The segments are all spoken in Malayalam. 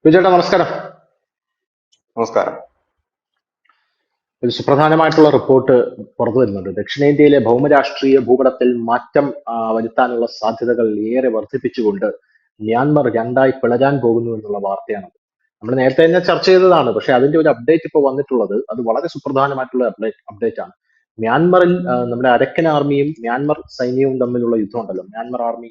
വിജയേട്ടാ നമസ്കാരം. നമസ്കാരം. ഒരു സുപ്രധാനമായിട്ടുള്ള റിപ്പോർട്ട് പുറത്തു വരുന്നുണ്ട്. ദക്ഷിണേന്ത്യയിലെ ഭൗമരാഷ്ട്രീയ ഭൂപടത്തിൽ മാറ്റം വരുത്താനുള്ള സാധ്യതകൾ ഏറെ വർദ്ധിപ്പിച്ചുകൊണ്ട് മ്യാൻമർ രണ്ടായി പിളരാൻ പോകുന്നു എന്നുള്ള വാർത്തയാണ്. നമ്മൾ നേരത്തെ തന്നെ ചർച്ച ചെയ്തതാണ്. പക്ഷെ അതിന്റെ ഒരു അപ്ഡേറ്റ് ഇപ്പോൾ വന്നിട്ടുള്ളത് അത് വളരെ സുപ്രധാനമായിട്ടുള്ള അപ്ഡേറ്റ് ആണ്. മ്യാൻമറിൽ നമ്മുടെ അരക്കൻ ആർമിയും മ്യാൻമർ സൈന്യവും തമ്മിലുള്ള യുദ്ധം ഉണ്ടല്ലോ. മ്യാൻമർ ആർമി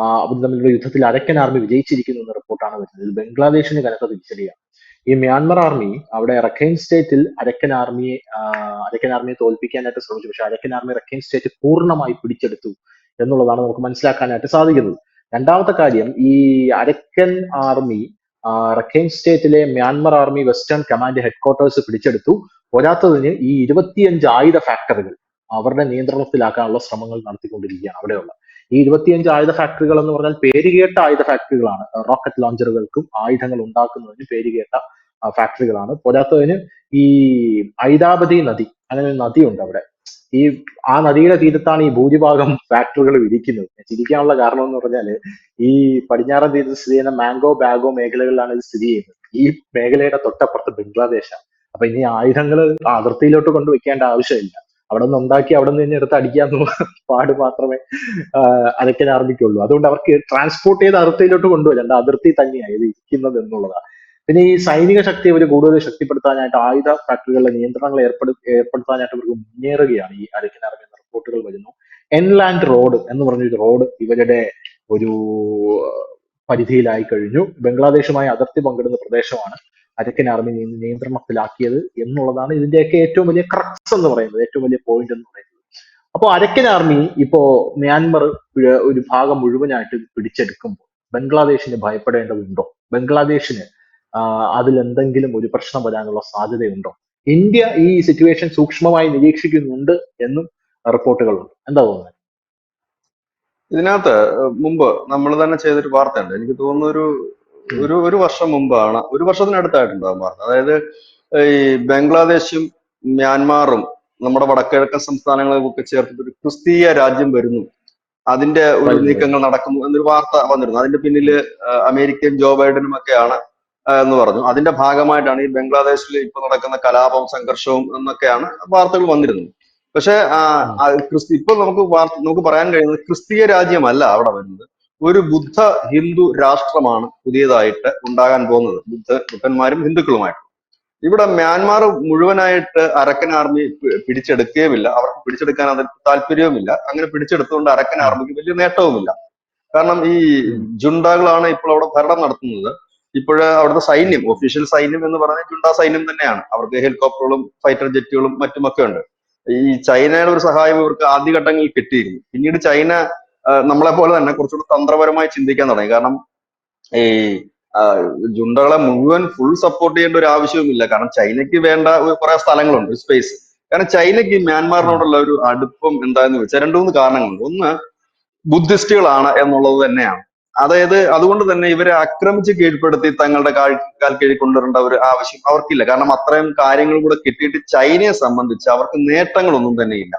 അവർ തമ്മിലുള്ള യുദ്ധത്തിൽ അരക്കൻ ആർമി വിജയിച്ചിരിക്കുന്നു എന്ന റിപ്പോർട്ടാണ് വരുന്നത്. ഇത് ബംഗ്ലാദേശിന് കനത്ത തിരിച്ചടിയാണ്. ഈ മ്യാൻമർ ആർമി അവിടെ റഖൈൻ സ്റ്റേറ്റിൽ അരക്കൻ ആർമിയെ തോൽപ്പിക്കാനായിട്ട് ശ്രമിച്ചു. പക്ഷെ അരക്കൻ ആർമി റഖൈൻ സ്റ്റേറ്റ് പൂർണ്ണമായി പിടിച്ചെടുത്തു എന്നുള്ളതാണ് നമുക്ക് മനസ്സിലാക്കാനായിട്ട് സാധിക്കുന്നത്. രണ്ടാമത്തെ കാര്യം, ഈ അരക്കൻ ആർമി റഖൈൻ സ്റ്റേറ്റിലെ Myanmar army western command headquarters പിടിച്ചെടുത്തു. പോരാത്തതിന് ഈ 25 ആയുധ ഫാക്ടറികൾ അവരുടെ നിയന്ത്രണത്തിലാക്കാനുള്ള ശ്രമങ്ങൾ നടത്തിക്കൊണ്ടിരിക്കുകയാണ് അവിടെയുള്ള. ഈ 25 ആയുധ ഫാക്ടറികൾ എന്ന് പറഞ്ഞാൽ പേരുകേട്ട ആയുധ ഫാക്ടറികളാണ്. റോക്കറ്റ് ലോഞ്ചറുകൾക്കും ആയുധങ്ങൾ ഉണ്ടാക്കുന്നതിന് പേരുകേട്ട ഫാക്ടറികളാണ്. പോരാത്തതിന് ഈ ഐരാവതി നദി, അങ്ങനെ ഒരു നദിയുണ്ട് അവിടെ. ഈ ആ നദിയുടെ തീരത്താണ് ഈ ഭൂരിഭാഗം ഫാക്ടറികളും ഇരിക്കുന്നത്. ചിരിക്കാനുള്ള കാരണം എന്ന് പറഞ്ഞാല് ഈ പടിഞ്ഞാറൻ തീരത്ത് സ്ഥിതി ചെയ്യുന്ന മാംഗോ ബാഗോ മേഖലകളിലാണ് ഇത് സ്ഥിതി ചെയ്യുന്നത്. ഈ മേഖലയുടെ തൊട്ടപ്പുറത്ത് ബംഗ്ലാദേശാണ്. അപ്പൊ ഇനി ആയുധങ്ങൾ അതിർത്തിയിലോട്ട് കൊണ്ടുവയ്ക്കേണ്ട ആവശ്യമില്ല. അവിടെ നിന്ന് ഉണ്ടാക്കി അവിടെ നിന്ന് തന്നെ എടുത്ത് അടിക്കാന്ന് പാട് മാത്രമേ അരക്കൻ ആർമിക്കുള്ളൂ. അതുകൊണ്ട് അവർക്ക് ട്രാൻസ്പോർട്ട് ചെയ്ത് അതിർത്തിയിലോട്ട് കൊണ്ടുവരേണ്ട, അതിർത്തി തന്നെയാണ് ഇത് ഇരിക്കുന്നത് എന്നുള്ളതാണ്. പിന്നെ ഈ സൈനിക ശക്തി അവർ കൂടുതൽ ശക്തിപ്പെടുത്താനായിട്ട് ആയുധ ഫാക്ടറികളിലെ നിയന്ത്രണങ്ങൾ ഏർപ്പെടുത്താനായിട്ട് അവർക്ക് മുന്നേറുകയാണ് ഈ അരക്കൻ ആർമി എന്ന റിപ്പോർട്ടുകൾ വരുന്നു. എൻലാൻഡ് റോഡ് എന്ന് പറഞ്ഞൊരു റോഡ് ഇവരുടെ ഒരു പരിധിയിലായി കഴിഞ്ഞു. ബംഗ്ലാദേശുമായി അതിർത്തി പങ്കിടുന്ന പ്രദേശമാണ് അരക്കൻ ആർമി നിയന്ത്രണത്തിലാക്കിയത് എന്നുള്ളതാണ് ഇതിന്റെയൊക്കെ ഏറ്റവും വലിയ ക്രക്സ് എന്ന് പറയുന്നത്, ഏറ്റവും വലിയ പോയിന്റ് എന്ന് പറയുന്നത്. അപ്പോ അരക്കൻ ആർമി ഇപ്പോ മ്യാൻമർ ഒരു ഭാഗം മുഴുവനായിട്ട് പിടിച്ചെടുക്കുമ്പോൾ ബംഗ്ലാദേശിന് ഭയപ്പെടേണ്ടതുണ്ടോ? ബംഗ്ലാദേശിന് അതിൽ എന്തെങ്കിലും ഒരു പ്രശ്നം വരാനുള്ള സാധ്യതയുണ്ടോ? ഇന്ത്യ ഈ സിറ്റുവേഷൻ സൂക്ഷ്മമായി നിരീക്ഷിക്കുന്നുണ്ട് എന്നും റിപ്പോർട്ടുകളുണ്ട്. എന്താ തോന്നുന്നത്? ഇതിനകത്ത് മുമ്പ് നമ്മൾ തന്നെ ചെയ്തൊരു വാർത്തയുണ്ട്. എനിക്ക് തോന്നുന്നു ഒരു ഒരു ഒരു വർഷം മുമ്പാണ്, ഒരു വർഷത്തിനടുത്തായിട്ടുണ്ടാകും വാർത്ത. അതായത് ഈ ബംഗ്ലാദേശും മ്യാൻമാറും നമ്മുടെ വടക്കിഴക്കൻ സംസ്ഥാനങ്ങളൊക്കെ ചേർത്തിട്ട് ഒരു ക്രിസ്തീയ രാജ്യം വരുന്നു, അതിന്റെ ഒരു നീക്കങ്ങൾ നടക്കുന്നു എന്നൊരു വാർത്ത വന്നിരുന്നു. അതിന്റെ പിന്നില് അമേരിക്കയും ജോ ബൈഡനും ഒക്കെയാണ് എന്ന് പറഞ്ഞു. അതിന്റെ ഭാഗമായിട്ടാണ് ഈ ബംഗ്ലാദേശിൽ ഇപ്പൊ നടക്കുന്ന കലാപവും സംഘർഷവും എന്നൊക്കെയാണ് വാർത്തകൾ വന്നിരുന്നത്. പക്ഷെ ഇപ്പൊ നമുക്ക് പറയാൻ കഴിയുന്നത് ക്രിസ്തീയ രാജ്യമല്ല അവിടെ വരുന്നത്. ഒരു ബുദ്ധ ഹിന്ദു രാഷ്ട്രമാണ് പുതിയതായിട്ട് ഉണ്ടാകാൻ പോകുന്നത്, ബുദ്ധന്മാരും ഹിന്ദുക്കളുമായിട്ട്. ഇവിടെ മ്യാൻമാർ മുഴുവനായിട്ട് അരക്കൻ ആർമി പിടിച്ചെടുക്കുകയുമില്ല, അവർക്ക് പിടിച്ചെടുക്കാൻ അതിൽ താല്പര്യവുമില്ല. അങ്ങനെ പിടിച്ചെടുത്തുകൊണ്ട് അരക്കൻ ആർമിക്ക് വലിയ നേട്ടവുമില്ല. കാരണം ഈ ജുണ്ടകളാണ് ഇപ്പോൾ അവിടെ ഭരണം നടത്തുന്നത്. ഇപ്പോഴ് അവിടുത്തെ സൈന്യം, ഒഫീഷ്യൽ സൈന്യം എന്ന് പറഞ്ഞാൽ ജുണ്ട സൈന്യം തന്നെയാണ്. അവർക്ക് ഹെലികോപ്റ്ററുകളും ഫൈറ്റർ ജെറ്റുകളും മറ്റുമൊക്കെ ഉണ്ട്. ഈ ചൈനയുടെ ഒരു സഹായം ഇവർക്ക് ആദ്യഘട്ടങ്ങളിൽ കിട്ടിയിരുന്നു. പിന്നീട് ചൈന നമ്മളെ പോലെ തന്നെ കുറച്ചുകൂടി തന്ത്രപരമായി ചിന്തിക്കാൻ തുടങ്ങി. കാരണം ഈ ജുണ്ടകളെ മുഴുവൻ ഫുൾ സപ്പോർട്ട് ചെയ്യേണ്ട ഒരു ആവശ്യവുമില്ല. കാരണം ചൈനയ്ക്ക് വേണ്ട കുറെ സ്ഥലങ്ങളുണ്ട്, സ്പേസ്. കാരണം ചൈനയ്ക്ക് മ്യാൻമാറിനോടുള്ള ഒരു അടുപ്പം എന്താന്ന് വെച്ചാൽ രണ്ടു മൂന്ന് കാരണങ്ങളുണ്ട്. ഒന്ന്, ബുദ്ധിസ്റ്റുകളാണ് എന്നുള്ളത് തന്നെയാണ്. അതായത് അതുകൊണ്ട് തന്നെ ഇവരെ ആക്രമിച്ച് കീഴ്പ്പെടുത്തി തങ്ങളുടെ കാൽ കീഴിൽ കൊണ്ടുവരേണ്ട ഒരു ആവശ്യം അവർക്കില്ല. കാരണം അത്രയും കാര്യങ്ങൾ കൂടെ കിട്ടിയിട്ട് ചൈനയെ സംബന്ധിച്ച് അവർക്ക് നേട്ടങ്ങളൊന്നും തന്നെ ഇല്ല.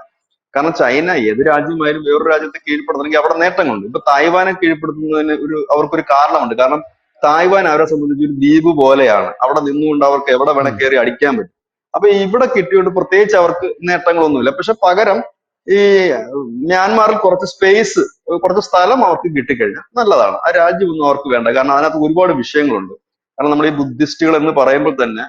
കാരണം ചൈന ഏത് രാജ്യമായാലും വേറൊരു രാജ്യത്തെ കീഴ്പ്പെടുത്തണമെങ്കിൽ അവിടെ നേട്ടങ്ങളുണ്ട്. ഇപ്പൊ തായ്വാനെ കീഴ്പ്പെടുത്തുന്നതിന് അവർക്കൊരു കാരണമുണ്ട്. കാരണം തായ്വാൻ അവരെ സംബന്ധിച്ച് ഒരു ദ്വീപ് പോലെയാണ്. അവിടെ നിന്നുകൊണ്ട് അവർക്ക് എവിടെ വേണേ കയറി അടിക്കാൻ പറ്റും. അപ്പൊ ഇവിടെ കിട്ടിയോണ്ട് പ്രത്യേകിച്ച് അവർക്ക് നേട്ടങ്ങളൊന്നുമില്ല. പക്ഷെ പകരം ഈ മ്യാൻമാറിൽ കുറച്ച് സ്പേസ്, കുറച്ച് സ്ഥലം അവർക്ക് കിട്ടിക്കഴിഞ്ഞാൽ നല്ലതാണ്. ആ രാജ്യമൊന്നും അവർക്ക് വേണ്ട. കാരണം അതിനകത്ത് ഒരുപാട് വിഷയങ്ങളുണ്ട്. കാരണം നമ്മൾ ഈ ബുദ്ധിസ്റ്റുകൾ എന്ന് പറയുമ്പോൾ തന്നെ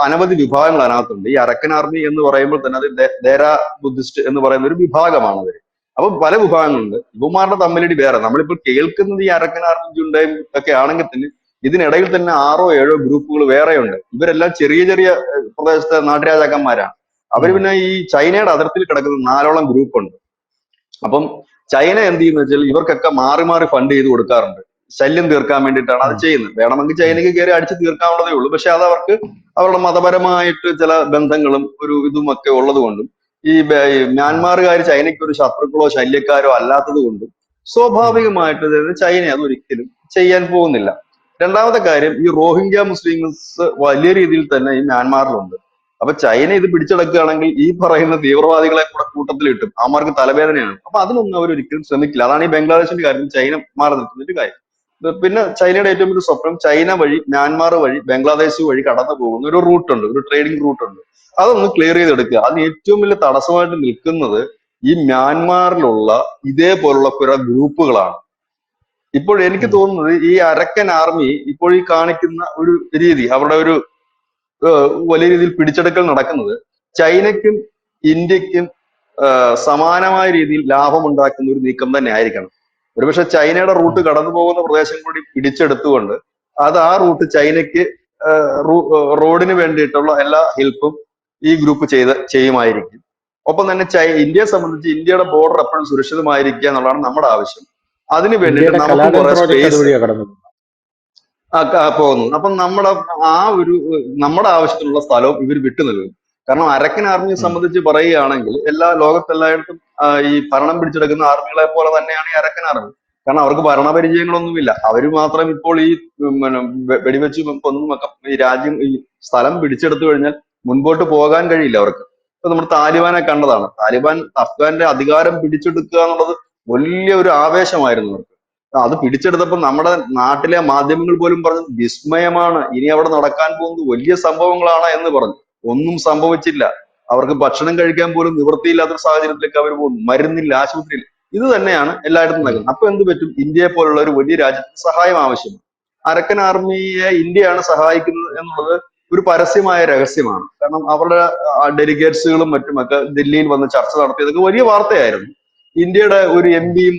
അനവധി വിഭാഗങ്ങൾ അതിനകത്തുണ്ട്. ഈ അരക്കൻ ആർമി എന്ന് പറയുമ്പോൾ തന്നെ അത് ദേര ബുദ്ധിസ്റ്റ് എന്ന് പറയുന്ന ഒരു വിഭാഗമാണ് അവര്. അപ്പൊ പല വിഭാഗങ്ങളുണ്ട്. ഇവന്മാരുടെ തമ്മിലടി വേറെ. നമ്മളിപ്പോൾ കേൾക്കുന്നത് ഈ അരക്കൻ ആർമി ജുണ്ടയും ഒക്കെ ആണെങ്കിൽ തന്നെ ഇതിനിടയിൽ തന്നെ 6 or 7 ഗ്രൂപ്പുകൾ വേറെയുണ്ട്. ഇവരെല്ലാം ചെറിയ ചെറിയ പ്രദേശത്തെ നാട്ടുരാജാക്കന്മാരാണ്. അവര് പിന്നെ ഈ ചൈനയുടെ അതിർത്തിയിൽ കിടക്കുന്ന 4ഓളം ഗ്രൂപ്പ് ഉണ്ട്. അപ്പം ചൈന എന്ത് ചെയ്യുന്ന വെച്ചാൽ ഇവർക്കൊക്കെ മാറി മാറി ഫണ്ട് ചെയ്ത് കൊടുക്കാറുണ്ട്. ശല്യം തീർക്കാൻ വേണ്ടിയിട്ടാണ് അത് ചെയ്യുന്നത്. വേണമെങ്കിൽ ചൈനയ്ക്ക് കയറി അടിച്ചു തീർക്കാവുന്നതേ ഉള്ളൂ. പക്ഷെ അത് അവർക്ക് അവരുടെ മതപരമായിട്ട് ചില ബന്ധങ്ങളും ഒരു ഇതുമൊക്കെ ഉള്ളത് കൊണ്ടും ഈ മ്യാൻമാറുകാർ ചൈനയ്ക്ക് ഒരു ശത്രുക്കളോ ശല്യക്കാരോ അല്ലാത്തത് കൊണ്ടും സ്വാഭാവികമായിട്ട് ചൈന അത് ഒരിക്കലും ചെയ്യാൻ പോകുന്നില്ല. രണ്ടാമത്തെ കാര്യം, ഈ റോഹിംഗ്യ മുസ്ലിംസ് വലിയ രീതിയിൽ തന്നെ ഈ മ്യാൻമാറിലുണ്ട്. അപ്പൊ ചൈന ഇത് പിടിച്ചെടുക്കുകയാണെങ്കിൽ ഈ പറയുന്ന തീവ്രവാദികളെ കൂടെ കൂട്ടത്തിൽ കിട്ടും. അവന്മാർക്ക് തലവേദനയാണ്. അപ്പൊ അതിനൊന്നും അവർ ഒരിക്കലും ശ്രമിക്കില്ല. അതാണ് ഈ ബംഗ്ലാദേശിന്റെ കാര്യം ചൈന മാറി നിൽക്കുന്നതിന്റെ കാര്യം. പിന്നെ ചൈനയുടെ ഏറ്റവും വലിയ സ്വപ്നം ചൈന വഴി മ്യാൻമാർ വഴി ബംഗ്ലാദേശ് വഴി കടന്നു പോകുന്ന ഒരു റൂട്ടുണ്ട്, ഒരു ട്രേഡിംഗ് റൂട്ടുണ്ട്. അതൊന്ന് ക്ലിയർ ചെയ്തെടുക്കുക. അതിന് ഏറ്റവും വലിയ തടസ്സമായിട്ട് നിൽക്കുന്നത് ഈ മ്യാൻമാറിലുള്ള ഇതേപോലുള്ള കുറെ ഗ്രൂപ്പുകളാണ്. ഇപ്പോൾ എനിക്ക് ഉം. തോന്നുന്നത് ഈ അരക്കൻ ആർമി ഇപ്പോൾ ഈ കാണിക്കുന്ന ഒരു രീതി, അവരുടെ ഒരു വലിയ രീതിയിൽ പിടിച്ചെടുക്കൽ നടക്കുന്നത് ചൈനയ്ക്കും ഇന്ത്യക്കും സമാനമായ രീതിയിൽ ലാഭമുണ്ടാക്കുന്ന ഒരു നീക്കം തന്നെ ആയിരിക്കണം. ഒരുപക്ഷെ ചൈനയുടെ റൂട്ട് ഉം. കടന്നു പോകുന്ന പ്രദേശം കൂടി പിടിച്ചെടുത്തുകൊണ്ട് അത് ആ റൂട്ട് ചൈനയ്ക്ക് റോഡിന് വേണ്ടിയിട്ടുള്ള എല്ലാ ഹെൽപ്പും ഈ ഗ്രൂപ്പ് ചെയ്യുമായിരിക്കും. ഒപ്പം തന്നെ ഇന്ത്യയെ സംബന്ധിച്ച് ഇന്ത്യയുടെ ബോർഡർ എപ്പോഴും സുരക്ഷിതമായിരിക്കുക എന്നുള്ളതാണ് നമ്മുടെ ആവശ്യം. അതിന് വേണ്ടിയിട്ട് ഇന്ത്യയുടെ നമുക്കും കലാടൻ കുറെ പ്രോജക്ട് സ്പേസ് അതുവഴിയാണ് കടന്നു പോകുന്നത്. പോകുന്നത്. അപ്പം ആ ഒരു നമ്മുടെ ആവശ്യത്തിനുള്ള സ്ഥലവും ഇവർ വിട്ടു നൽകും. കാരണം അരക്കൻ ആർമിയെ ഉം. സംബന്ധിച്ച് പറയുകയാണെങ്കിൽ ലോകത്തെല്ലായിടത്തും ഈ ഭരണം പിടിച്ചെടുക്കുന്ന ആർമികളെ പോലെ തന്നെയാണ് ഈ അരക്കൻ ആർമി. കാരണം അവർക്ക് ഭരണപരിചയങ്ങളൊന്നുമില്ല. അവർ മാത്രം ഇപ്പോൾ ഈ പിന്നെ വെടിവെച്ച് കൊന്നും ഈ ഈ സ്ഥലം പിടിച്ചെടുത്തു കഴിഞ്ഞാൽ മുൻപോട്ട് പോകാൻ കഴിയില്ല അവർക്ക്. ഇപ്പൊ നമ്മൾ താലിബാനെ കണ്ടതാണ്. താലിബാൻ അഫ്ഗാന്റെ അധികാരം പിടിച്ചെടുക്കുക എന്നുള്ളത് വലിയ ഒരു ആവേശമായിരുന്നു അവർക്ക്. അത് പിടിച്ചെടുത്തപ്പോൾ നമ്മുടെ നാട്ടിലെ മാധ്യമങ്ങൾ പോലും പറഞ്ഞു വിസ്മയമാണ്, ഇനി അവിടെ നടക്കാൻ പോകുന്നത് വലിയ സംഭവങ്ങളാണ് എന്ന് പറഞ്ഞു. ഒന്നും സംഭവിച്ചില്ല. അവർക്ക് ഭക്ഷണം കഴിക്കാൻ പോലും നിവൃത്തിയില്ലാത്തൊരു സാഹചര്യത്തിലേക്ക് അവർ പോകുന്നു. മരുന്നില്ല, ആശുപത്രിയിൽ. ഇത് തന്നെയാണ് എല്ലായിടത്തും ഉം. നടക്കുന്നത്. അപ്പൊ എന്ത് പറ്റും? ഇന്ത്യയെ പോലുള്ള ഒരു വലിയ രാജ്യത്തിന് സഹായം ആവശ്യമാണ്. അരക്കൻ ആർമിയെ ഇന്ത്യയാണ് സഹായിക്കുന്നത് എന്നുള്ളത് ഒരു പരസ്യമായ രഹസ്യമാണ്. കാരണം അവരുടെ ഡെലിഗേറ്റ്സുകളും മറ്റുമൊക്കെ ദില്ലിയിൽ വന്ന് ചർച്ച നടത്തിയതൊക്കെ വലിയ വാർത്തയായിരുന്നു. ഇന്ത്യയുടെ ഒരു എം പിയും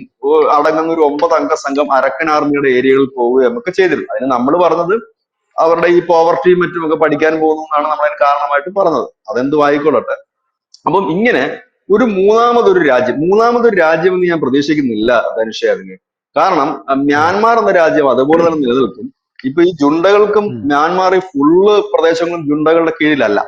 അടങ്ങുന്ന ഒരു 9 അംഗ സംഘം അരക്കൻ ആർമിയുടെ ഏരിയകളിൽ പോവുകയും ഒക്കെ ചെയ്തിരുന്നു. അതിന് നമ്മൾ പറഞ്ഞത് അവരുടെ ഈ പോവർട്ടിയും മറ്റുമൊക്കെ പഠിക്കാൻ പോകുന്നു എന്നാണ് നമ്മളതിന് കാരണമായിട്ട് പറഞ്ഞത്. അതെന്തും ആയിക്കൊള്ളട്ടെ. അപ്പം ഇങ്ങനെ ഒരു മൂന്നാമതൊരു രാജ്യം എന്ന് ഞാൻ പ്രതീക്ഷിക്കുന്നില്ല ധനുഷേ അതിന്. കാരണം ഉം. മ്യാൻമാർ എന്ന രാജ്യം അതുപോലെ തന്നെ നിലനിൽക്കും. ഇപ്പൊ ഈ ജുണ്ടകൾക്കും ഉം. മ്യാൻമാറിൽ ഫുള്ള് പ്രദേശങ്ങളും ജുണ്ടകളുടെ കീഴിലല്ല.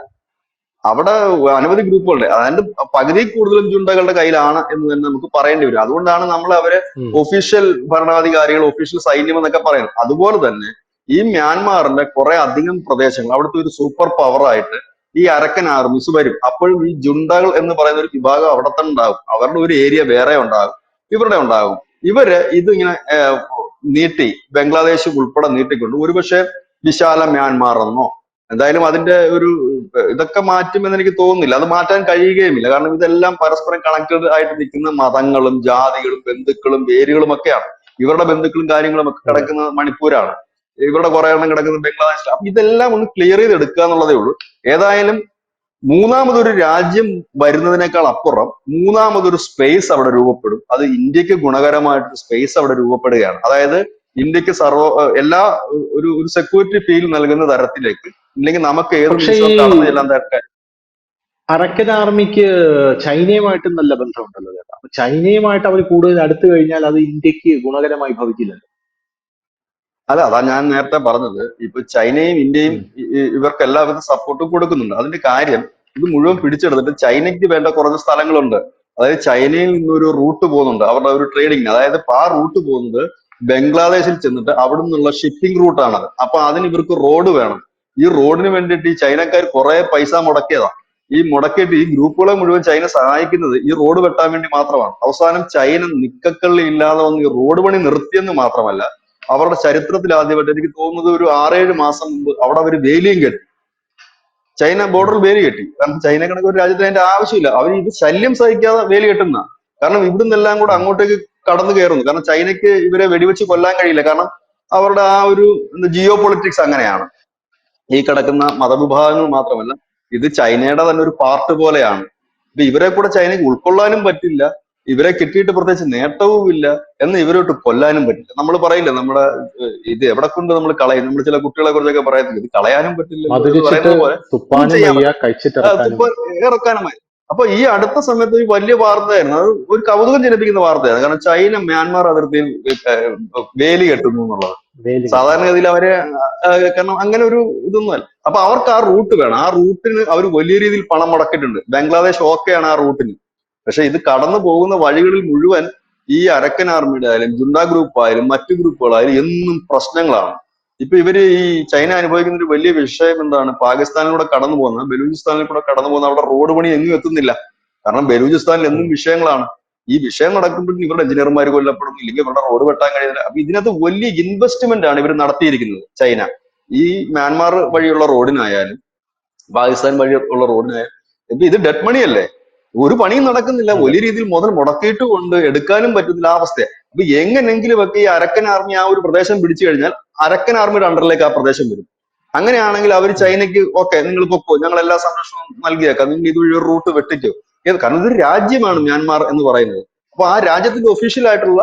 അവിടെ അനവധി ഗ്രൂപ്പുകളുണ്ട്. അതായത് പകുതി കൂടുതലും ജുണ്ടകളുടെ കയ്യിലാണ് എന്ന് തന്നെ നമുക്ക് പറയേണ്ടി വരും. അതുകൊണ്ടാണ് നമ്മൾ അവരെ ഉം. ഒഫീഷ്യൽ ഭരണാധികാരികൾ, ഒഫീഷ്യൽ സൈന്യം എന്നൊക്കെ പറയുന്നത്. അതുപോലെ തന്നെ ഈ മ്യാൻമാറിന്റെ കുറെ അധികം പ്രദേശങ്ങൾ അവിടുത്തെ ഒരു സൂപ്പർ പവർ ആയിട്ട് ഈ അരക്കൻ ആർമീസ് വരും. അപ്പോഴും ഈ ജുണ്ടകൾ എന്ന് പറയുന്ന ഒരു വിഭാഗം അവിടെ തന്നെ ഉണ്ടാകും. അവരുടെ ഒരു ഏരിയ വേറെ ഉണ്ടാകും, ഇവരുടെ ഉണ്ടാകും. ഇവര് ഇതിങ്ങനെ നീട്ടി ബംഗ്ലാദേശ് ഉൾപ്പെടെ നീട്ടിക്കൊണ്ട് ഒരുപക്ഷെ വിശാല മ്യാൻമാർ എന്നോ എന്തായാലും അതിന്റെ ഒരു ഇതൊക്കെ മാറ്റുമെന്ന് എനിക്ക് തോന്നുന്നില്ല. അത് മാറ്റാൻ കഴിയുകയുമില്ല. കാരണം ഇതെല്ലാം പരസ്പരം കണക്റ്റഡ് ആയിട്ട് നിൽക്കുന്ന മതങ്ങളും ജാതികളും ബന്ധുക്കളും പേരുകളും ഒക്കെയാണ്. ഇവരുടെ ബന്ധുക്കളും കാര്യങ്ങളും ഒക്കെ അതെ. കിടക്കുന്നത് മണിപ്പൂരാണ്, ഇവരുടെ കുറെ എണ്ണം കിടക്കുന്നത് ബംഗ്ലാദേശിലാണ്. അപ്പൊ ഇതെല്ലാം ഒന്ന് ക്ലിയർ ചെയ്ത് എടുക്കുക എന്നുള്ളതേ ഉള്ളൂ. ഏതായാലും മൂന്നാമതൊരു രാജ്യം വരുന്നതിനേക്കാൾ അപ്പുറം മൂന്നാമതൊരു സ്പേസ് അവിടെ രൂപപ്പെടും. അത് ഇന്ത്യക്ക് ഗുണകരമായിട്ടൊരു സ്പേസ് അവിടെ രൂപപ്പെടുകയാണ്. അതായത് ഇന്ത്യക്ക് എല്ലാ ഒരു ഒരു സെക്യൂരിറ്റി ഫീൽ നൽകുന്ന തരത്തിലേക്ക്, ഇല്ലെങ്കിൽ നമുക്ക് ഏത് പക്ഷേ ഈ നിമിഷവും കടന്നു ചെല്ലാൻ തരട്ടെ. അരക്കൻ ആർമിക്ക് ചൈനയുമായിട്ടും നല്ല ബന്ധമുണ്ടല്ലോ ചേട്ടാ. അപ്പൊ ചൈനയുമായിട്ട് അവർ കൂടുതൽ അടുത്തു കഴിഞ്ഞാൽ അത് ഇന്ത്യക്ക് ഗുണകരമായി ഭവിക്കില്ലല്ലോ. അതാ ഞാൻ നേരത്തെ പറഞ്ഞത്. ഇപ്പൊ ചൈനയും ഇന്ത്യയും ഉം. ഇവർക്ക് എല്ലാവിധ സപ്പോർട്ടും കൊടുക്കുന്നുണ്ട്. അതിന്റെ കാര്യം ഇത് മുഴുവൻ പിടിച്ചെടുത്തിട്ട് ചൈനയ്ക്ക് വേണ്ട കുറച്ച് സ്ഥലങ്ങളുണ്ട്. അതായത് ചൈനയിൽ നിന്നൊരു റൂട്ട് പോകുന്നുണ്ട് അവരുടെ ഒരു ട്രേഡിങ്. അതായത് ആ റൂട്ട് പോകുന്നത് ബംഗ്ലാദേശിൽ ചെന്നിട്ട് അവിടെ നിന്നുള്ള ഷിപ്പിംഗ് റൂട്ടാണത്. അപ്പൊ അതിന് ഇവർക്ക് റോഡ് വേണം. ഈ റോഡിന് വേണ്ടിയിട്ട് ഈ ചൈനക്കാർ കുറെ പൈസ മുടക്കിയതാ. ഈ മുടക്കിയിട്ട് ഈ ഗ്രൂപ്പുകളെ മുഴുവൻ ചൈന സഹായിക്കുന്നത് ഈ റോഡ് വെട്ടാൻ വേണ്ടി മാത്രമാണ്. അവസാനം ചൈന നിക്കക്കള്ളി ഇല്ലാതെ വന്ന് ഈ റോഡ് പണി നിർത്തിയെന്ന് മാത്രമല്ല, അവരുടെ ചരിത്രത്തിൽ ആദ്യമായിട്ട് എനിക്ക് തോന്നുന്നത് ഒരു 6-7 മാസം മുമ്പ് അവിടെ അവർ വേലിയും കെട്ടി. ചൈന ഉം. ബോർഡറിൽ വേലി കെട്ടി. കാരണം ചൈന കണക്ക് ഒരു രാജ്യത്തിന് അതിന്റെ ആവശ്യമില്ല. അവർ ഇത് ശല്യം സഹിക്കാതെ വേലി കെട്ടുന്ന. കാരണം ഇവിടുന്നെല്ലാം കൂടെ ഉം. അങ്ങോട്ടേക്ക് കടന്നു കയറുന്നു. കാരണം ചൈനയ്ക്ക് ഇവരെ വെടിവെച്ച് കൊല്ലാൻ കഴിയില്ല. കാരണം അവരുടെ ആ ഒരു ജിയോ പൊളിറ്റിക്സ് അങ്ങനെയാണ്. ഈ കിടക്കുന്ന മതവിഭാഗങ്ങൾ മാത്രമല്ല, ഇത് ചൈനയുടെ തന്നെ ഒരു പാർട്ട് പോലെയാണ്. ഇപ്പൊ ഇവരെ കൂടെ ചൈനയ്ക്ക് ഉൾക്കൊള്ളാനും പറ്റില്ല. ഇവരെ കിട്ടിയിട്ട് പ്രത്യേകിച്ച് നേട്ടവും ഇല്ല. എന്ന് ഇവരോട്ട് കൊല്ലാനും പറ്റില്ല. നമ്മൾ പറയില്ല നമ്മുടെ ഇത് എവിടെ കൊണ്ട് നമ്മൾ കളയും. നമ്മൾ ചില കുട്ടികളെ കുറിച്ചൊക്കെ പറയത്തില്ല, ഇത് കളയാനും പറ്റില്ലല്ലോ എന്ന് മധുരിച്ചിട്ട് പറയുന്നത് പോലെ ഒന്നും തുപ്പാനും ചെയ്യാൻ വയ്യ, പറ്റില്ല. കഴിച്ചിട്ടിറക്കാനും തുപ്പ വയ്യ. ഇറക്കാനുമായി. അപ്പൊ ഈ അടുത്ത സമയത്ത് ഒരു വലിയ വാർത്തയായിരുന്നു. അത് ഒരു കൗതുകം ജനിപ്പിക്കുന്ന വാർത്തയായിരുന്നു. കാരണം ചൈന മ്യാൻമാർ അതിർത്തിയിൽ വേലി കെട്ടുന്നു എന്നുള്ളത്. വേലി കെട്ടുന്നു. സാധാരണഗതിയിൽ അവര് കാരണം അങ്ങനെ ഒരു ഇതൊന്നുമല്ല. അപ്പൊ അവർക്ക് ആ റൂട്ട് വേണം. ആ റൂട്ടിന് അവർ വലിയ രീതിയിൽ പണം മുടക്കിയിട്ടുണ്ട്. ബംഗ്ലാദേശ് ഓക്കെയാണ് ആ റൂട്ടിന്. പക്ഷെ ഇത് കടന്നു പോകുന്ന വഴികളിൽ മുഴുവൻ ഈ അരക്കൻ ആർമിയുടെ ആയാലും ജുണ്ട ഗ്രൂപ്പ് ആയാലും മറ്റു ഗ്രൂപ്പുകളായാലും എന്നും പ്രശ്നങ്ങളാണ്. ഇപ്പൊ ഇവര് ഈ ചൈന അനുഭവിക്കുന്ന ഒരു വലിയ വിഷയം എന്താണ്? പാകിസ്ഥാനിലൂടെ കടന്നു പോകുന്ന, ബലൂചിസ്ഥാനിൽ കൂടെ കടന്നു പോകുന്ന അവിടെ റോഡ് പണി എങ്ങും എത്തുന്നില്ല. കാരണം ബലൂചിസ്ഥാനിൽ ഉം. എന്നും വിഷയങ്ങളാണ്. ഈ വിഷയം നടക്കുമ്പോഴും ഇവരുടെ എഞ്ചിനീയർമാർ കൊല്ലപ്പെടുന്നു, ഇല്ലെങ്കിൽ ഇവരുടെ റോഡ് വെട്ടാൻ കഴിയുന്നില്ല. അപ്പൊ ഇതിനകത്ത് വലിയ ഇൻവെസ്റ്റ്മെന്റ് ആണ് ഇവർ നടത്തിയിരിക്കുന്നത് ചൈന. ഈ മ്യാൻമാർ വഴിയുള്ള റോഡിനായാലും പാകിസ്ഥാൻ വഴി ഉള്ള റോഡിനായാലും ഇപ്പൊ ഇത് ഡെഡ് മണി അല്ലേ, ഒരു പണിയും നടക്കുന്നില്ല, അതെ. വലിയ രീതിയിൽ മുതൽ മുടക്കിയിട്ട് കൊണ്ട് എടുക്കാനും പറ്റുന്നില്ല ആ അവസ്ഥ. അപ്പൊ എങ്ങനെങ്കിലും ഒക്കെ ഈ അരക്കൻ ആർമി ആ ഒരു പ്രദേശം പിടിച്ചു കഴിഞ്ഞാൽ അരക്കൻ ആർമിയുടെ അണ്ടറിലേക്ക് ആ പ്രദേശം വരും. അങ്ങനെയാണെങ്കിൽ അവർ ഉം. ചൈനയ്ക്ക് ഓക്കെ നിങ്ങൾ പൊക്കോ, ഞങ്ങൾ എല്ലാ സംരക്ഷണവും നൽകിയേക്കാം, നിങ്ങൾ ഇതുവഴി ഒരു റൂട്ട് വെട്ടിക്കോ. കാരണം ഇതൊരു രാജ്യമാണ് ഉം. മ്യാൻമാർ എന്ന് പറയുന്നത്. അപ്പൊ ആ രാജ്യത്തിന്റെ ഒഫീഷ്യൽ ആയിട്ടുള്ള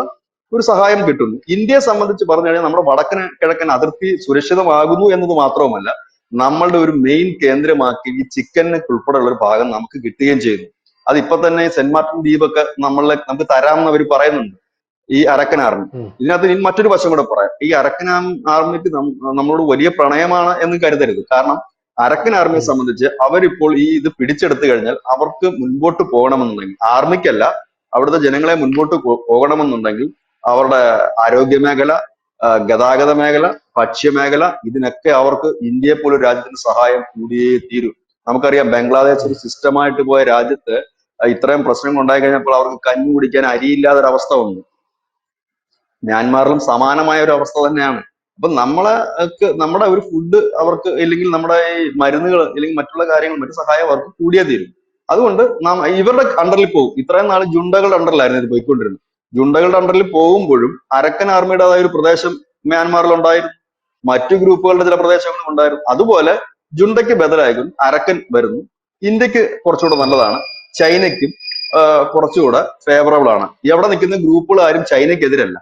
ഒരു സഹായം കിട്ടുന്നു. ഇന്ത്യയെ സംബന്ധിച്ച് പറഞ്ഞു കഴിഞ്ഞാൽ നമ്മുടെ വടക്കൻ കിഴക്കൻ അതിർത്തി സുരക്ഷിതമാകുന്നു എന്നത് മാത്രവുമല്ല, നമ്മളുടെ ഒരു മെയിൻ കേന്ദ്രമാക്കി ഈ ചിക്കനൊക്കെ ഉൾപ്പെടെയുള്ള ഒരു ഭാഗം നമുക്ക് കിട്ടുകയും ചെയ്യുന്നു. അത് ഇപ്പൊ തന്നെ സെന്റ് മാർട്ടിൻ ദ്വീപൊക്കെ നമുക്ക് തരാമെന്ന് അവർ പറയുന്നുണ്ട്, ഈ അരക്കൻ ആർമി. ഉം. ഇതിനകത്ത് ഇനി മറ്റൊരു വശം കൂടെ പറയാം. ഈ അരക്കൻ ആർമിക്ക് നമ്മളോട് വലിയ പ്രണയമാണ് എന്ന് കരുതരുത്. കാരണം അരക്കൻ ആർമിയെ ഉം. സംബന്ധിച്ച് അവരിപ്പോൾ ഈ ഇത് പിടിച്ചെടുത്തു കഴിഞ്ഞാൽ അവർക്ക് മുൻപോട്ട് പോകണമെന്നുണ്ടെങ്കിൽ, ആർമിക്കല്ല അവിടുത്തെ ജനങ്ങളെ മുൻപോട്ട് പോകണമെന്നുണ്ടെങ്കിൽ അവരുടെ ആരോഗ്യ മേഖല, ഗതാഗത മേഖല, ഭക്ഷ്യമേഖല, ഇതിനൊക്കെ അവർക്ക് ഇന്ത്യയെ പോലെ ഒരു രാജ്യത്തിന് സഹായം കൂടിയേ തീരൂ. നമുക്കറിയാം ബംഗ്ലാദേശ് ഉം. ഒരു സിസ്റ്റമായിട്ട് പോയ രാജ്യത്ത് ഇത്രയും പ്രശ്നങ്ങൾ ഉണ്ടായി കഴിഞ്ഞപ്പോൾ അവർക്ക് കഞ്ഞി കുടിക്കാൻ അരിയില്ലാത്ത ഒരു അവസ്ഥ വന്നു. മ്യാൻമാറിലും സമാനമായ ഒരു അവസ്ഥ തന്നെയാണ്. അപ്പൊ നമ്മുടെ ഒരു ഫുഡ് അവർക്ക്, അല്ലെങ്കിൽ നമ്മുടെ ഈ മരുന്നുകൾ, അല്ലെങ്കിൽ മറ്റുള്ള കാര്യങ്ങൾ, മറ്റു സഹായം അവർക്ക് കൂടിയേ തീരും. അതുകൊണ്ട് നാം ഇവരുടെ അണ്ടറിൽ പോകും. ഇത്രയും നാൾ ജുണ്ടകളുടെ അണ്ടറിലായിരുന്നു ഇത് പോയിക്കൊണ്ടിരുന്നത്. ജുണ്ടകളുടെ അണ്ടറിൽ പോകുമ്പോഴും അരക്കൻ ആർമിയുടേതായ ഒരു പ്രദേശം മ്യാൻമാറിൽ ഉണ്ടായിരുന്നു, മറ്റു ഗ്രൂപ്പുകളുടെ ചില പ്രദേശങ്ങളും ഉണ്ടായിരുന്നു. അതുപോലെ ജുണ്ടയ്ക്ക് ബദലായിരിക്കും അരക്കൻ വരുന്നു. ഇന്ത്യക്ക് കുറച്ചുകൂടെ നല്ലതാണ്, ചൈനയ്ക്കും കുറച്ചുകൂടെ ഫേവറബിൾ ആണ്. എവിടെ നിൽക്കുന്ന ഗ്രൂപ്പുകൾ ആരും ചൈനയ്ക്കെതിരല്ല.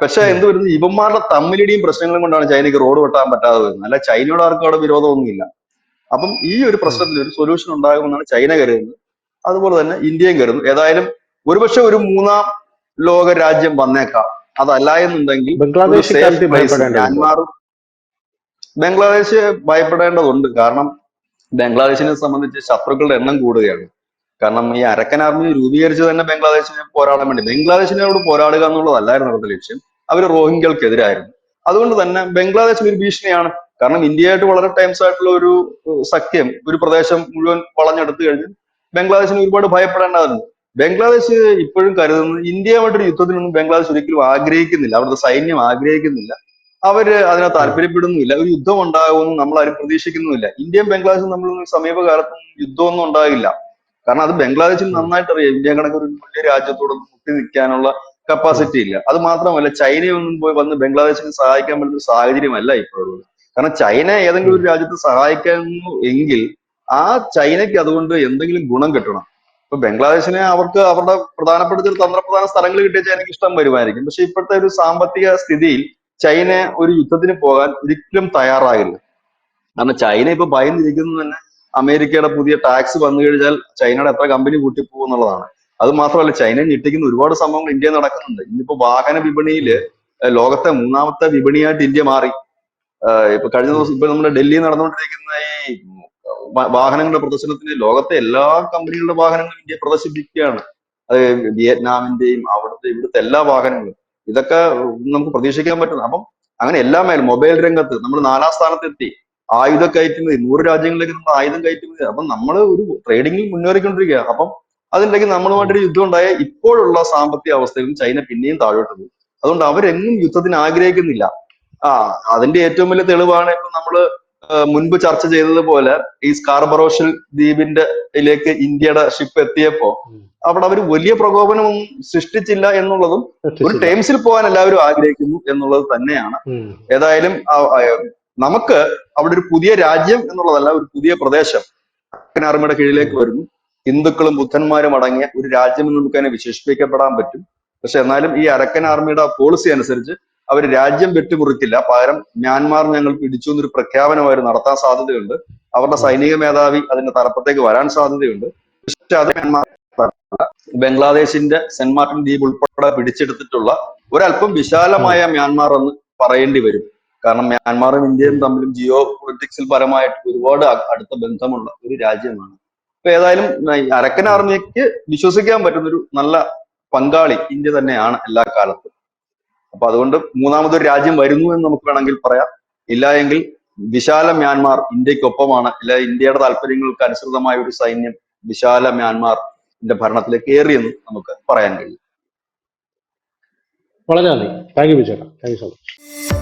പക്ഷെ ഉം. എന്ത് വരുന്നത്, ഇവന്മാരുടെ തമ്മിലിടിയും പ്രശ്നങ്ങളും കൊണ്ടാണ് ചൈനയ്ക്ക് റോഡ് വെട്ടാൻ പറ്റാതെ വരുന്നത്. അല്ല ചൈനയോട് ആർക്കും അവിടെ വിരോധമൊന്നുമില്ല. അപ്പം ഈ ഒരു ഉം. പ്രശ്നത്തിൽ ഒരു സൊല്യൂഷൻ ഉണ്ടാകുമെന്നാണ് ചൈന കരുതുന്നത്. അതുപോലെ തന്നെ ഇന്ത്യയും കരുതുന്നു. ഏതായാലും ഒരുപക്ഷെ ഒരു മൂന്നാം ലോക രാജ്യം വന്നേക്കാം. അതല്ല എന്നുണ്ടെങ്കിൽ ഒരു ബംഗ്ലാദേശ് സേഫ് ഇക്കാര്യത്തിൽ പ്ലേസ് ഭയപ്പെടേണ്ടതുണ്ടോ? മ്യാൻമാറും. ബംഗ്ലാദേശ് ഭയപ്പെടേണ്ടതുണ്ട്. കാരണം ബംഗ്ലാദേശിനെ സംബന്ധിച്ച് ശത്രുക്കളുടെ എണ്ണം കൂടുകയാണ്. കാരണം ഈ അരക്കൻ ആർമി രൂപീകരിച്ചത് തന്നെ ബംഗ്ലാദേശിനെ പോരാടാൻ വേണ്ടി. ബംഗ്ലാദേശിനോട് പോരാടുക എന്നുള്ളതല്ലായിരുന്നു അവരുടെ ലക്ഷ്യം, അവർ റോഹിംഗ്യകൾക്കെതിരായിരുന്നു. അതുകൊണ്ട് തന്നെ ബംഗ്ലാദേശ് ഒരു ഭീഷണിയാണ്. കാരണം ഇന്ത്യയായിട്ട് വളരെ ടൈംസ് ആയിട്ടുള്ള ഒരു സഖ്യം ഒരു പ്രദേശം മുഴുവൻ വളഞ്ഞെടുത്തു കഴിഞ്ഞ് ബംഗ്ലാദേശിന് ഒരുപാട് ഭയപ്പെടേണ്ടതുണ്ട്. ബംഗ്ലാദേശ് ഇപ്പോഴും കരുതുന്നത് ഇന്ത്യയുമായിട്ടൊരു യുദ്ധത്തിനൊന്നും ബംഗ്ലാദേശ് ഒരിക്കലും ആഗ്രഹിക്കുന്നില്ല, അവിടുത്തെ സൈന്യം ആഗ്രഹിക്കുന്നില്ല, അവര് അതിനെ ഉം. താല്പര്യപ്പെടുന്നുമില്ല. ഒരു യുദ്ധം ഉണ്ടാകുമെന്ന് നമ്മൾ ആരും പ്രതീക്ഷിക്കുന്നുമില്ല. ഇന്ത്യയും ബംഗ്ലാദേശും നമ്മൾ സമീപകാലത്തും യുദ്ധമൊന്നും ഉണ്ടാകില്ല. കാരണം അത് ബംഗ്ലാദേശിൽ ഉം. നന്നായിട്ട് അറിയാം, ഇന്ത്യ കണക്ക് ഒരു വലിയ രാജ്യത്തോടൊന്നും മുട്ടി നിൽക്കാനുള്ള ഉം. കപ്പാസിറ്റി ഇല്ല. അത് മാത്രമല്ല ചൈനയൊന്നും പോയി വന്ന് ബംഗ്ലാദേശിനെ സഹായിക്കാൻ പറ്റുന്ന സാഹചര്യമല്ല ഇപ്പോഴുള്ളത്. കാരണം ചൈന ഏതെങ്കിലും ഉം. ഒരു രാജ്യത്ത് സഹായിക്കുന്നു എങ്കിൽ ആ ചൈനയ്ക്ക് അതുകൊണ്ട് എന്തെങ്കിലും ഗുണം കിട്ടണം. ഇപ്പൊ ബംഗ്ലാദേശിനെ അവർക്ക് അവരുടെ പ്രധാനപ്പെട്ട ചില തന്ത്രപ്രധാന സ്ഥലങ്ങൾ കിട്ടിയ ചൈനയ്ക്ക് ഇഷ്ടം വരുമായിരിക്കും. പക്ഷെ ഇപ്പോഴത്തെ ഒരു സാമ്പത്തിക സ്ഥിതിയിൽ ചൈന ഒരു യുദ്ധത്തിന് പോകാൻ ഒരിക്കലും തയ്യാറാകില്ല. കാരണം ചൈന ഇപ്പൊ ഭയന്നിരിക്കുന്നത് തന്നെ അമേരിക്കയുടെ പുതിയ ടാക്സ് വന്നു കഴിഞ്ഞാൽ ചൈനയുടെ എത്ര കമ്പനി പൂട്ടിപ്പോകും എന്നുള്ളതാണ്. അത് മാത്രമല്ല ചൈനയെ ഞെട്ടിക്കുന്ന ഒരുപാട് സംഭവങ്ങൾ ഇന്ത്യയിൽ നടക്കുന്നുണ്ട്. ഇന്നിപ്പോ വാഹന വിപണിയിൽ ഉം. ലോകത്തെ മൂന്നാമത്തെ വിപണിയായിട്ട് ഇന്ത്യ മാറി. ഇപ്പൊ കഴിഞ്ഞ ഉം. ദിവസം ഇപ്പൊ നമ്മുടെ ഡൽഹിയിൽ നടന്നുകൊണ്ടിരിക്കുന്ന ഈ വാഹനങ്ങളുടെ പ്രദർശനത്തിന് ലോകത്തെ എല്ലാ കമ്പനികളുടെ വാഹനങ്ങളും ഇന്ത്യ പ്രദർശിപ്പിക്കുകയാണ്. അത് വിയറ്റ്നാമിന്റെയും അവിടുത്തെ ഇവിടുത്തെ എല്ലാ വാഹനങ്ങളും. ഇതൊക്കെ നമുക്ക് പ്രതീക്ഷിക്കാൻ പറ്റുന്നു. അപ്പം അങ്ങനെ എല്ലാ മേലും മൊബൈൽ രംഗത്ത് നമ്മൾ 4-ാം സ്ഥാനത്തെത്തി. ആയുധ കയറ്റുമതി 100 രാജ്യങ്ങളിലേക്ക് നമ്മൾ ആയുധം കയറ്റുമതി. അപ്പം നമ്മൾ ഒരു ട്രേഡിങ്ങിൽ മുന്നേറിക്കൊണ്ടിരിക്കുക. അപ്പം അതിലേക്ക് ഉം. നമ്മളുമായിട്ടൊരു യുദ്ധം ഉണ്ടായ ഇപ്പോഴുള്ള സാമ്പത്തിക അവസ്ഥയിലും ചൈന പിന്നെയും താഴോട്ട് പോകും. അതുകൊണ്ട് അവരെങ്ങും യുദ്ധത്തിന് ആഗ്രഹിക്കുന്നില്ല. ആ അതിന്റെ ഏറ്റവും വലിയ തെളിവാണ് ഇപ്പൊ നമ്മള് മുൻപ് ചർച്ച ചെയ്തതുപോലെ ഈ സ്കാർബറോഷിൽ ദ്വീപിന്റെ ലേക്ക് ഇന്ത്യയുടെ ഷിപ്പ് എത്തിയപ്പോ ഉം. അവിടെ അവർ വലിയ പ്രകോപനമൊന്നും സൃഷ്ടിച്ചില്ല എന്നുള്ളതും ഒരു എത്തിച്ചില്ല. ടൈംസിൽ പോകാൻ എല്ലാവരും ആഗ്രഹിക്കുന്നു എന്നുള്ളത് തന്നെയാണ്. ഉം. ഏതായാലും നമുക്ക് അവിടെ ഒരു പുതിയ രാജ്യം എന്നുള്ളതല്ല, ഒരു പുതിയ പ്രദേശം അരക്കൻ ആർമിയുടെ ഉം. കീഴിലേക്ക് വരുന്നു. ഹിന്ദുക്കളും ബുദ്ധന്മാരും അടങ്ങിയ ഒരു രാജ്യം എന്ന് നമുക്ക് അതിനെ വിശേഷിപ്പിക്കപ്പെടാൻ പറ്റും. പക്ഷെ എന്നാലും ഈ അരക്കൻ ഉം. ആർമിയുടെ പോളിസി അനുസരിച്ച് അവർ രാജ്യം വെട്ടിമുറിക്കില്ല, പകരം മ്യാൻമാർ ഞങ്ങൾ പിടിച്ചു എന്നൊരു പ്രഖ്യാപനം അവർ നടത്താൻ സാധ്യതയുണ്ട്. അവരുടെ ഉം. സൈനിക മേധാവി അതിന്റെ തലപ്പത്തേക്ക് വരാൻ സാധ്യതയുണ്ട്. പക്ഷെ അത് മ്യാൻമാർ ബംഗ്ലാദേശിന്റെ സെന്റ് മാർട്ടിൻ ദ്വീപ് ഉൾപ്പെടെ പിടിച്ചെടുത്തിട്ടുള്ള ഒരല്പം ഉം. വിശാലമായ മ്യാൻമാർ എന്ന് പറയേണ്ടി വരും. കാരണം മ്യാൻമാറും ഇന്ത്യയും ഉം. തമ്മിലും ജിയോ പൊളിറ്റിക്സിൽ പരമായിട്ട് ഒരുപാട് അടുത്ത ബന്ധമുള്ള ഒരു രാജ്യമാണ്. അപ്പൊ ഏതായാലും ഈ അരക്കൻ ഉം. ആർമിക്ക് വിശ്വസിക്കാൻ പറ്റുന്ന ഒരു നല്ല പങ്കാളി ഇന്ത്യ തന്നെയാണ് എല്ലാ കാലത്തും. അപ്പൊ അതുകൊണ്ട് മൂന്നാമതൊരു രാജ്യം വരുന്നു എന്ന് നമുക്ക് വേണമെങ്കിൽ പറയാം. ഇല്ല എങ്കിൽ വിശാല മ്യാൻമാർ ഇന്ത്യക്കൊപ്പമാണ്. ഇല്ല ഇന്ത്യയുടെ താല്പര്യങ്ങൾക്ക് അനുസൃതമായ ഒരു സൈന്യം വിശാല മ്യാൻമാർ ഭരണത്തിലേക്ക് കയറിയെന്ന് നമുക്ക് പറയാൻ കഴിയും. വളരെ നന്ദി. താങ്ക് യു ബിജു ചേട്ടാ. Thank you so much.